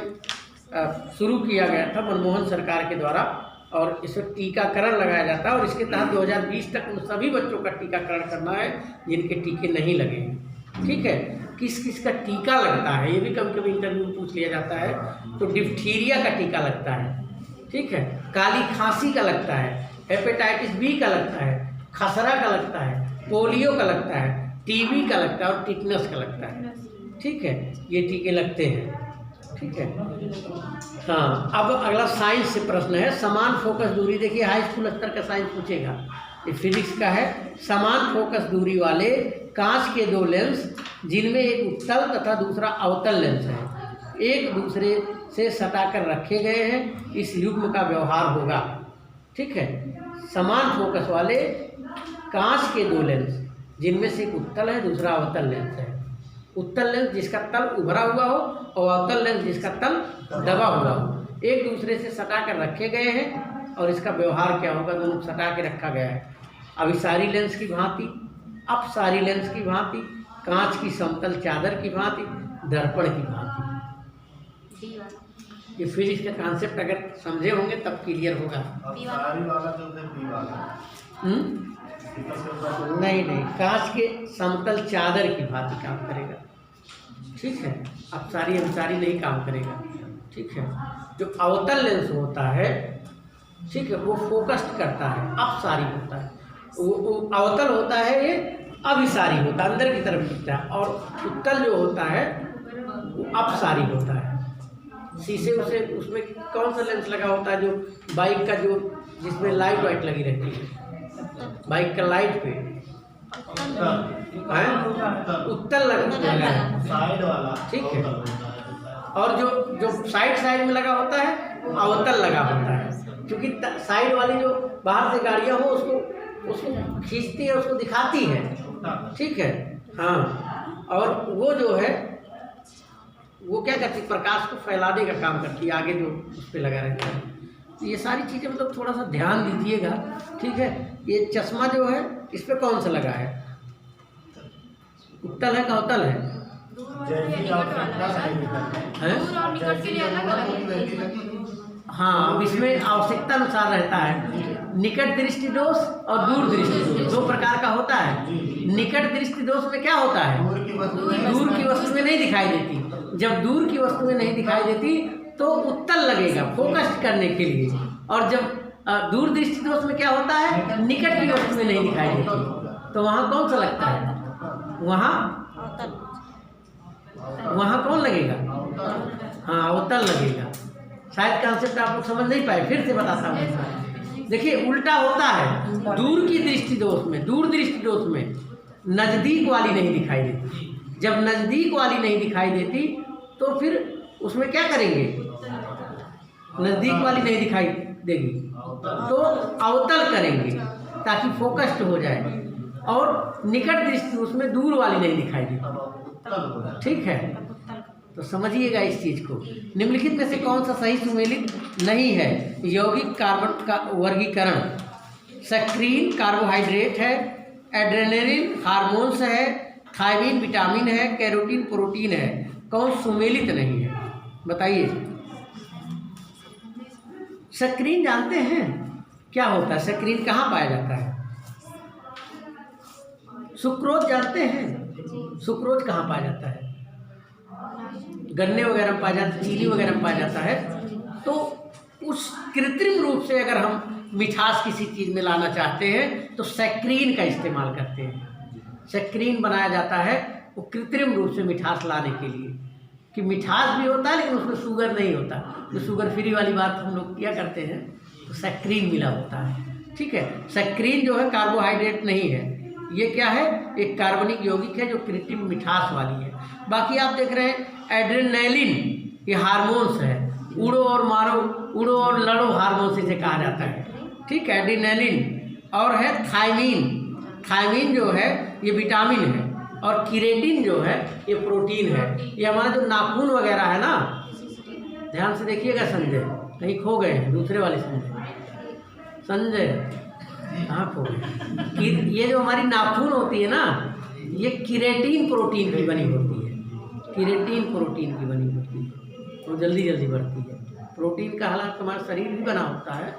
A: शुरू किया गया था मनमोहन सरकार के द्वारा और इसमें टीकाकरण लगाया जाता है और इसके तहत 2020 तक उन सभी बच्चों का टीकाकरण करना है जिनके टीके नहीं लगे। ठीक है, किस किस का टीका लगता है ये भी कभी कभी इंटरव्यू में पूछ लिया जाता है। तो डिप्थीरिया का टीका लगता है, ठीक है, काली खांसी का लगता है, हेपेटाइटिस बी का लगता है, खसरा का लगता है, पोलियो का लगता है, टीबी का लगता है और टिटनस का लगता है। ठीक है, ये टीके लगते हैं। ठीक है, हाँ, अब अगला साइंस से प्रश्न है, समान फोकस दूरी। देखिए हाई स्कूल स्तर का साइंस पूछेगा, ये फिजिक्स का है। समान फोकस दूरी वाले कांच के 2 लेंस जिनमें एक उत्तल तथा दूसरा अवतल लेंस है, एक दूसरे से सटाकर रखे गए हैं, इस युग्म का व्यवहार होगा। ठीक है, समान फोकस वाले कांच के 2 लेंस जिनमें से एक उत्तल है दूसरा अवतल लेंस है। उत्तल लेंस जिसका तल उभरा हुआ हो और अवतल लेंस जिसका तल दबा हुआ हो, एक दूसरे से सटा कर रखे गए हैं और इसका व्यवहार क्या होगा, दोनों सटा के रखा गया है। अभिसारी लेंस की भांति, अपसारी लेंस की भांति, कांच की समतल चादर की भांति, दर्पण की भांति। ये फिजिक्स का कॉन्सेप्ट अगर समझे होंगे तब क्लियर होगा। नहीं, कांच के समतल चादर की भांति काम करेगा। ठीक है, अपसारी अंसारी नहीं काम करेगा। ठीक है, जो अवतल लेंस होता है, ठीक है, वो फोकस्ड करता है, अपसारी होता है। वो अवतल होता है, ये अभिसारी होता है, अंदर की तरफ दिखता है, और उत्तल जो होता है वो अपसारी होता है। शीशे उसमें कौन सा लेंस लगा होता है, जो बाइक का जो जिसमें लाइट वाइट लगी रहती है, बाइक का लाइट पे उत्तल लगा है, साइड वाला। ठीक है, और जो साइड में लगा होता है वो अवतल लगा होता है, क्योंकि साइड वाली जो बाहर से गाड़ियाँ हो उसको खींचती है, उसको दिखाती है। ठीक है, हाँ, और वो जो है वो क्या करती है, प्रकाश को फैलाने का काम करती है, आगे जो उस पर लगा रहता है। तो ये सारी चीज़ें मतलब थोड़ा सा ध्यान दीजिएगा। ठीक है, ये चश्मा जो है इस पर कौन सा लगा है, उत्तल है का अवतल है? हाँ, अब इसमें आवश्यकता अनुसार रहता है। निकट दृष्टि दोष और दूर दृष्टि दोष 2 प्रकार का होता है। निकट दृष्टि दोष में क्या होता है, दूर की वस्तु में नहीं दिखाई देती, जब दूर की वस्तुएं नहीं दिखाई देती तो उत्तल लगेगा फोकस करने के लिए, और जब दूर दृष्टि दोष में क्या होता है, निकट की वस्तुएं नहीं दिखाई देती, तो वहाँ कौन सा लगता है, वहाँ कौन लगेगा, हाँ अवतल लगेगा। शायद कॉन्सेप्ट आप लोग समझ नहीं पाए, फिर से बताता हूँ। देखिए उल्टा होता है, दूर की दृष्टि दोष में, दूर दृष्टि दोष में नज़दीक वाली नहीं दिखाई देती। जब नज़दीक वाली नहीं दिखाई देती तो फिर उसमें क्या करेंगे, नज़दीक वाली नहीं दिखाई देगी तो अवतल करेंगे ताकि फोकस्ड हो जाए, और निकट दृष्टि उसमें दूर वाली नहीं दिखाई देती। ठीक है, तो समझिएगा इस चीज़ को। निम्नलिखित में से कौन सा सही सुमेलित नहीं है। यौगिक कार्बन का वर्गीकरण, सक्रीन कार्बोहाइड्रेट है, एड्रेनलिन हार्मोन्स है, थायमिन विटामिन है, कैरोटीन प्रोटीन है, कौन सुमेलित नहीं है, बताइए। सक्रीन जानते हैं क्या होता है, सक्रीन कहाँ पाया जाता है। सुक्रोज जानते हैं, सुक्रोज कहाँ पाया जाता है, गन्ने वगैरह में पाया जाता है, चीनी वगैरह में पाया जाता है। तो उस कृत्रिम रूप से अगर हम मिठास किसी चीज़ में लाना चाहते हैं तो सक्रीन का इस्तेमाल करते हैं। सक्रीन बनाया जाता है वो कृत्रिम रूप से मिठास लाने के लिए, कि मिठास भी होता है लेकिन उसमें शुगर नहीं होता। जो शुगर फ्री वाली बात हम लोग किया करते हैं तो सक्रीन मिला होता है। ठीक है, सक्रीन जो है कार्बोहाइड्रेट नहीं है, ये क्या है, एक कार्बनिक यौगिक है जो कृत्रिम मिठास वाली है। बाकी आप देख रहे हैं एड्रेनलिन, ये हार्मोन्स है, उड़ो और मारो, उड़ो और लड़ो हार्मोन से कहा जाता है। ठीक है, एड्रेनलिन, और है थायमीन, थायमीन जो है ये विटामिन है, और किरेटिन जो है ये प्रोटीन है। ये हमारा जो नाखून वगैरह है ना, ध्यान से देखिएगा संजय, कहीं खो गए हैं, दूसरे वाले संजय कहाँ खो गए। ये जो हमारी नाखून होती है ना, ये किरेटिन प्रोटीन की बनी होती है, किरेटिन प्रोटीन की बनी होती है, वो जल्दी जल्दी बढ़ती है। प्रोटीन का हालांकि हमारा शरीर भी बना होता है,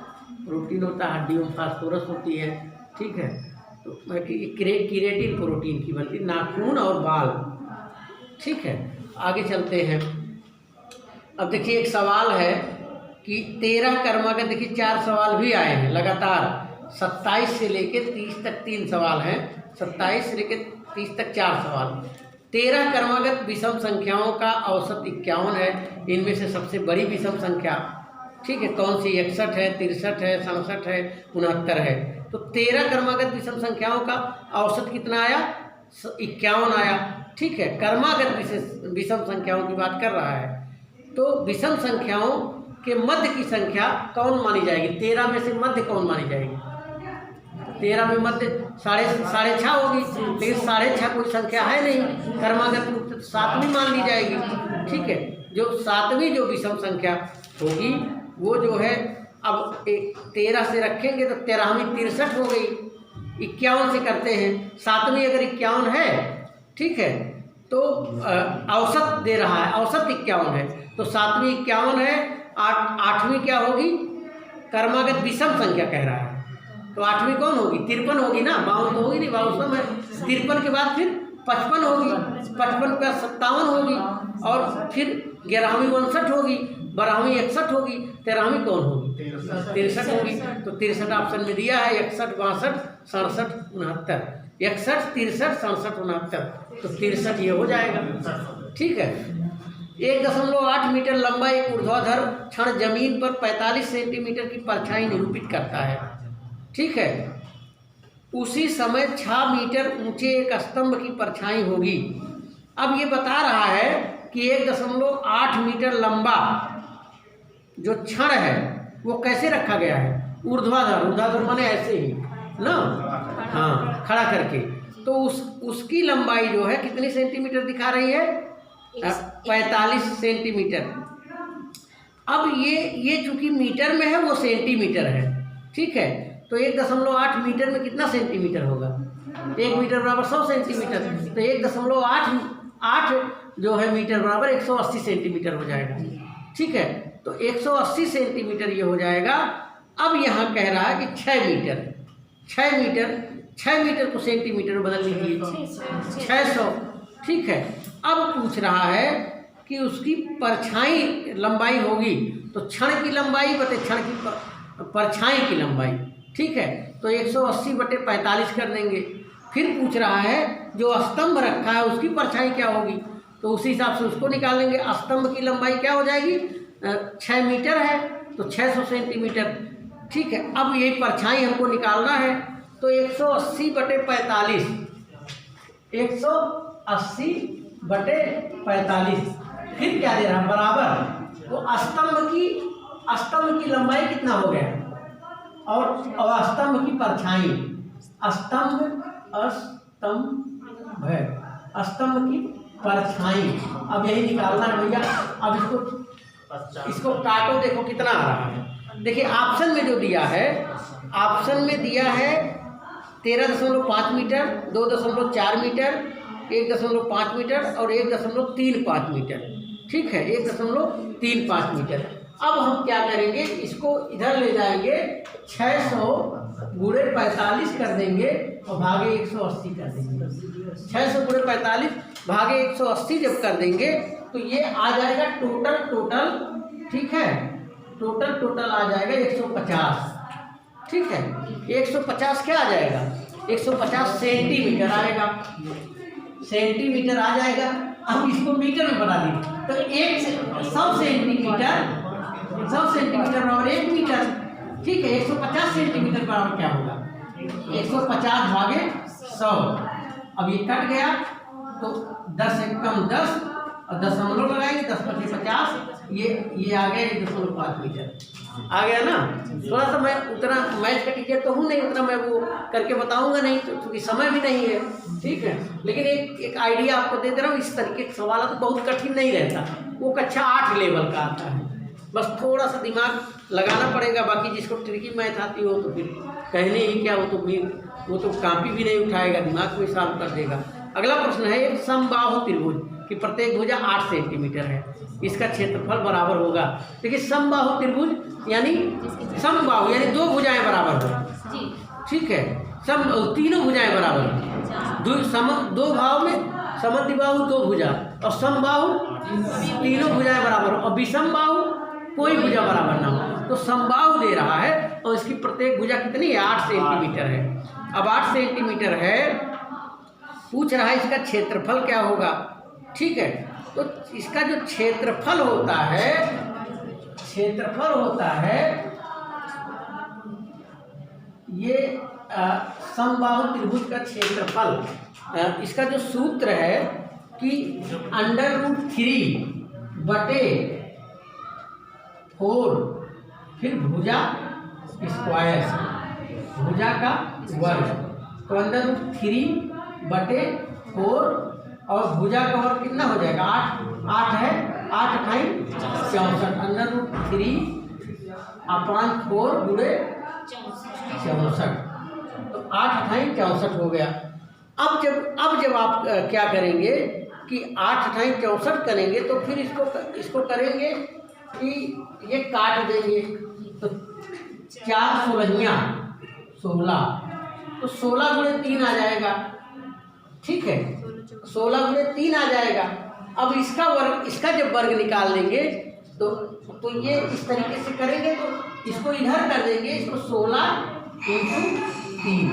A: प्रोटीन होता है, हड्डियों में फास्फोरस होती है। ठीक है, तो किरेटिन प्रोटीन की बनती है, नाखून और बाल। ठीक है, आगे चलते हैं। अब देखिए एक सवाल है कि 13 कर्मागत, देखिए 4 सवाल भी आए हैं लगातार, 27 से लेकर 30 तक 3 सवाल हैं, 27 से लेकर 30 तक 4 सवाल। 13 कर्मागत विषम संख्याओं का औसत 51 है। इनमें से सबसे बड़ी विषम संख्या, ठीक है, कौन सी, 61 है, 63 है, 67 है, 69 है। तो 13 कर्मागत विषम संख्याओं का औसत कितना आया, 51 आया। ठीक है, कर्मागत विषम संख्याओं की बात कर रहा है, तो विषम संख्याओं के मध्य की संख्या कौन मानी जाएगी, 13 में से मध्य कौन मानी जाएगी। 13 में मध्य साढ़े 6.5 होगी, लेकिन 6.5 कोई संख्या है नहीं, कर्मागत रूप से 7वीं मान ली जाएगी। ठीक है, जो 7वीं जो विषम संख्या होगी वो जो है, अब 13 से रखेंगे तो 13वीं 63 हो गई, 51 से करते हैं, 7वीं अगर 51 है, ठीक है, तो औसत दे रहा है, औसत 51 है, तो 7वीं 51 है, 8वीं क्या होगी, कर्मागत विषम संख्या कह रहा है, तो 8वीं कौन होगी, 53 होगी ना, 52 तो होगी नहीं, 52 है, 53 के बाद फिर 55 होगी, 55 पर 57 होगी, और फिर 11वीं 59 होगी, 12वीं 61 होगी, 13वीं कौन होगी, 63 होगी। तो 63 ऑप्शन में दिया है, 61, 62, 67, 69, 61, 63, 67, 69, तो 63 ये हो जाएगा। ठीक है, 1.8 मीटर लंबा एक ऊर्ध्वाधर क्षण जमीन पर 45 सेंटीमीटर की परछाई निरूपित करता है। ठीक है, उसी समय 6 मीटर ऊंचे एक स्तंभ की परछाई होगी। अब ये बता रहा है कि 1.8 मीटर लंबा जो क्षण है वो कैसे रखा गया है, ऊर्ध्वाधर, ऊर्ध्वाधर माने ऐसे ही ना, हाँ, खड़ा करके, तो उसकी लंबाई जो है कितनी सेंटीमीटर दिखा रही है, 45 सेंटीमीटर। अब ये चूंकि मीटर में है वो सेंटीमीटर है। ठीक है, तो 1.8 मीटर में कितना सेंटीमीटर होगा, 1 मीटर बराबर 100 सेंटीमीटर, तो 1.8 जो है मीटर बराबर 180 सेंटीमीटर हो जाएगा। ठीक है, तो 180 सेंटीमीटर ये हो जाएगा। अब यहाँ कह रहा है कि 6 मीटर को सेंटीमीटर बदल लीजिए, 600। ठीक है, अब पूछ रहा है कि उसकी परछाई लंबाई होगी, तो क्षण की लंबाई बटे क्षण की परछाई की लंबाई। ठीक है, तो 180/45 कर देंगे। फिर पूछ रहा है जो स्तंभ रखा है उसकी परछाई क्या होगी, तो उसी हिसाब से उसको निकाल लेंगे। स्तंभ की लंबाई क्या हो जाएगी, 6 मीटर है, तो 600 सेंटीमीटर। ठीक है, अब ये परछाई हमको निकालना है, तो 180/45, 180/45 फिर क्या दे रहा है, बराबर। तो स्तंभ की लंबाई कितना हो गया, और स्तंभ की परछाई, स्तंभ की परछाई। अब यही निकालना है भैया। अब इसको काटो, देखो कितना आ रहा है। देखिए ऑप्शन में जो दिया है, ऑप्शन में दिया है 13.5 मीटर, 2.4 मीटर, 1.5 मीटर और 1.35 मीटर। ठीक है, 1.35 मीटर। अब हम क्या करेंगे, इसको इधर ले जाएंगे, 600×45 कर देंगे और भागे 180 कर देंगे। 600×45 भागे 180 जब कर देंगे तो ये आ जाएगा टोटल। ठीक है, टोटल आ जाएगा 150। ठीक है, 150 क्या आ जाएगा, 150 सेंटीमीटर आएगा, सेंटीमीटर आ जाएगा। अब इसको मीटर में बना देंगे, तो 100 सेंटीमीटर बराबर 1 मीटर। ठीक है, 150 सेंटीमीटर बराबर क्या होगा, 150 भागे 100। अब ये कट गया, तो 10 से कम 10 और दशमलव लगाएंगे, 10×50, ये आ गया 1.5 मीटर आ गया ना। थोड़ा सा मैं उतना मैथ का टीचर तो हूँ नहीं, उतना मैं वो करके बताऊंगा नहीं, क्योंकि समय भी नहीं है। ठीक है, लेकिन एक आइडिया आपको दे दे रहा हूँ। इस तरीके के सवाल तो बहुत कठिन नहीं रहता, वो कक्षा 8 लेवल का आता है, बस थोड़ा सा दिमाग लगाना पड़ेगा। बाकी जिसको ट्रिकी मैथ आती हो तो फिर कहने ही क्या, वो तो कॉपी भी नहीं उठाएगा, दिमाग में सॉल्व कर देगा। अगला प्रश्न है, एक समबाहु त्रिभुज की प्रत्येक भुजा 8 सेंटीमीटर है, इसका क्षेत्रफल बराबर होगा। देखिए समबाहु त्रिभुज यानी समबाहु यानी दो भुजाएं बराबर हो। ठीक है, तीनों भुजाएं बराबर, दो भाव में समद्विबाहु 2 भुजा और समबाहु तीनों भुजाएं बराबर हो, और विषम बाहु कोई भुजा बराबर ना हो। तो समबाहु दे रहा है और इसकी प्रत्येक भुजा कितनी है, 8 सेंटीमीटर है। अब 8 सेंटीमीटर है, पूछ रहा है इसका क्षेत्रफल क्या होगा। ठीक है, तो इसका जो क्षेत्रफल होता है ये समबाहु त्रिभुज का क्षेत्रफल, इसका जो सूत्र है कि √3/4 फिर भुजा स्क्वायर, भुजा का वर्ग, तो √3/4 और भुजा का वर्ग कितना हो जाएगा, 8 है, 8 × 64, √3/4 गुणे 64, तो 8 × 64 हो गया। अब जब आप क्या करेंगे कि 8 × 64 करेंगे, तो फिर इसको करेंगे कि ये काट देंगे, तो 4 16 16, तो 16 × 3 आ जाएगा। ठीक है, 16 × 3 आ जाएगा। अब इसका जब वर्ग निकाल लेंगे तो ये इस तरीके से करेंगे, तो इसको इधर कर देंगे, इसको 16 × 3।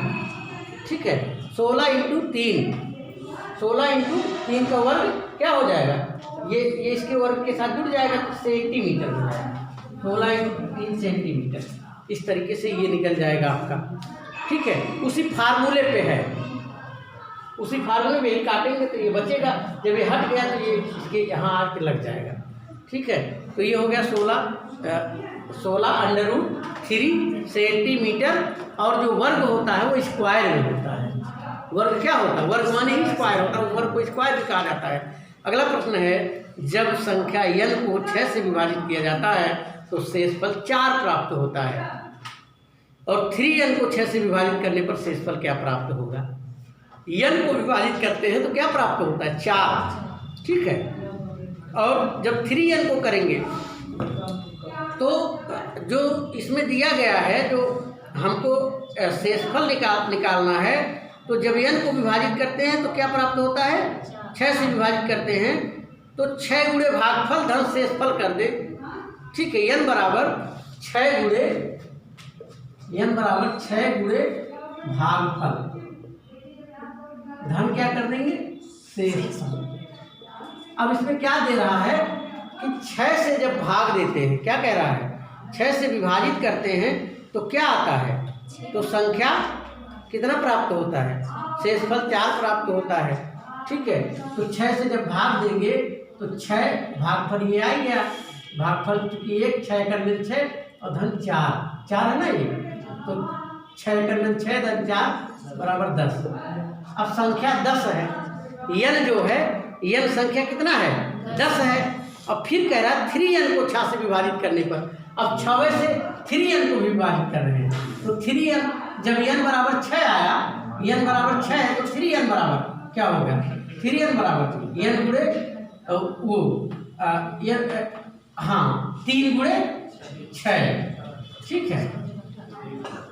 A: ठीक है, 16 × 3 का वर्ग क्या हो जाएगा, ये इसके वर्ग के साथ जुड़ जाएगा, तो सेंटीमीटर हो जाएगा, 16 × 3 सेंटीमीटर। इस तरीके से ये निकल जाएगा आपका। ठीक है, उसी फार्मूले पे है, उसी फार्मूले में ही काटेंगे तो ये बचेगा। जब ये हट गया तो ये इसके यहाँ आके लग जाएगा। ठीक है, तो ये हो गया 16√3 सेंटीमीटर, और जो वर्ग होता है वो स्क्वायर में होता है। वर्ग क्या होता है, वर्ग माने ही स्क्वायर होता है, वर्ग को स्क्वायर भी कहा जाता है। अगला प्रश्न है, जब संख्या n को 6 से विभाजित किया जाता है तो शेषफल 4 प्राप्त होता है, और 3n को 6 से विभाजित करने पर शेषफल क्या प्राप्त होगा। n को विभाजित करते हैं तो क्या प्राप्त होता है, 4। ठीक है, और जब 3n को करेंगे तो जो इसमें दिया गया है, जो हमको शेषफल निकालना है, तो जब n को विभाजित करते हैं तो क्या प्राप्त होता है, 6 से विभाजित करते हैं तो 6 गुणे भागफल धन शेषफल कर दे। ठीक है, n बराबर 6 गुणे भागफल धन क्या कर देंगे, शेषफल। अब इसमें क्या दे रहा है कि 6 से जब भाग देते हैं, क्या कह रहा है, 6 से विभाजित करते हैं तो क्या आता है, तो संख्या कितना प्राप्त होता है, शेषफल 4 प्राप्त होता है। ठीक है, तो 6 से जब भाग देंगे तो 6 भागफल ये आ गया, भागफल चूंकि 1 6 का निर्णय 6 और धन 4 है ना ये, तो 6 का निर्णय 6 धन 4 बराबर 10। अब संख्या 10 है, n जो है, n संख्या कितना है, 10 है। अब फिर कह रहा है 3n को 6 से विभाजित करने पर, अब 6 से 3n को विभाजित कर रहे हैं, तो 3n जब n बराबर 6 आया, n बराबर 6 है तो 3n बराबर क्या होगा, 3n बराबर n गुणे वो हाँ 3 गुणे 6। ठीक है,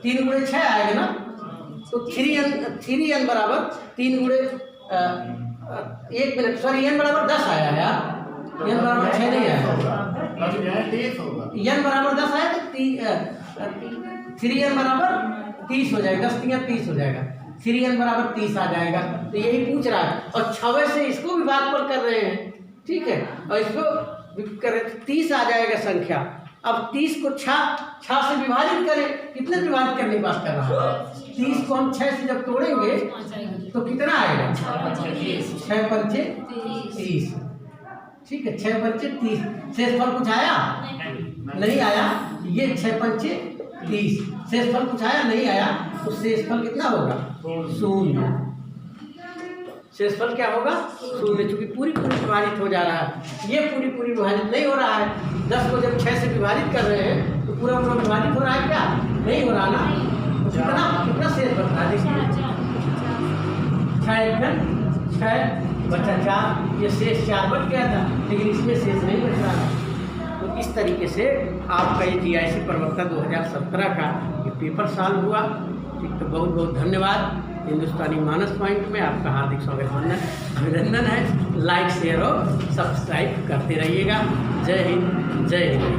A: 3 गुणे 6 आएगा ना, तो 3n बराबर 3 गुणे 1 मिनट सॉरी n बराबर 10 आया यार, n बराबर 6 नहीं आया, n बराबर 10 आया तो 3n बराबर 30 हो जाएगा, 10 3 30 हो जाएगा, 3n बराबर 30 आ जाएगा। तो यही पूछ रहा है, और 6 से इसको भी भागफल कर रहे हैं। ठीक है, और इसको कर 30 आ जाएगा संख्या। अब 30 को 6 से विभाजित करें, कितने विभाजित करने की बात कर रहा है, 30 को हम 6 से जब तोड़ेंगे तो कितना आएगा, 6 पंचे 30। ठीक है, 6 पंचे 30, शेषफल कुछ आया नहीं आया, ये 6 पंचे 30, शेषफल कुछ आया नहीं आया, तो शेषफल कितना होगा, 0। शेषफल क्या होगा, 0, चूंकि पूरी विभाजित हो जा रहा है, ये पूरी विभाजित नहीं हो रहा है। 10 को जब 6 से विभाजित कर रहे हैं तो पूरा विभाजित हो रहा है क्या, नहीं हो रहा ना, तो कितना शेष बच रहा है, देखिए 6 बचा 4, ये शेष 4 बच गया था, लेकिन इसमें शेष नहीं बच रहा है। तो इस तरीके से आपका ये GIC प्रवक्ता 2017 का ये पेपर सॉल्व हुआ। ठीक, तो बहुत बहुत धन्यवाद। हिंदुस्तानी मानस पॉइंट में आपका हार्दिक स्वागत अभिनंदन है। लाइक शेयर और सब्सक्राइब करते रहिएगा। जय हिंद, जय हिंद।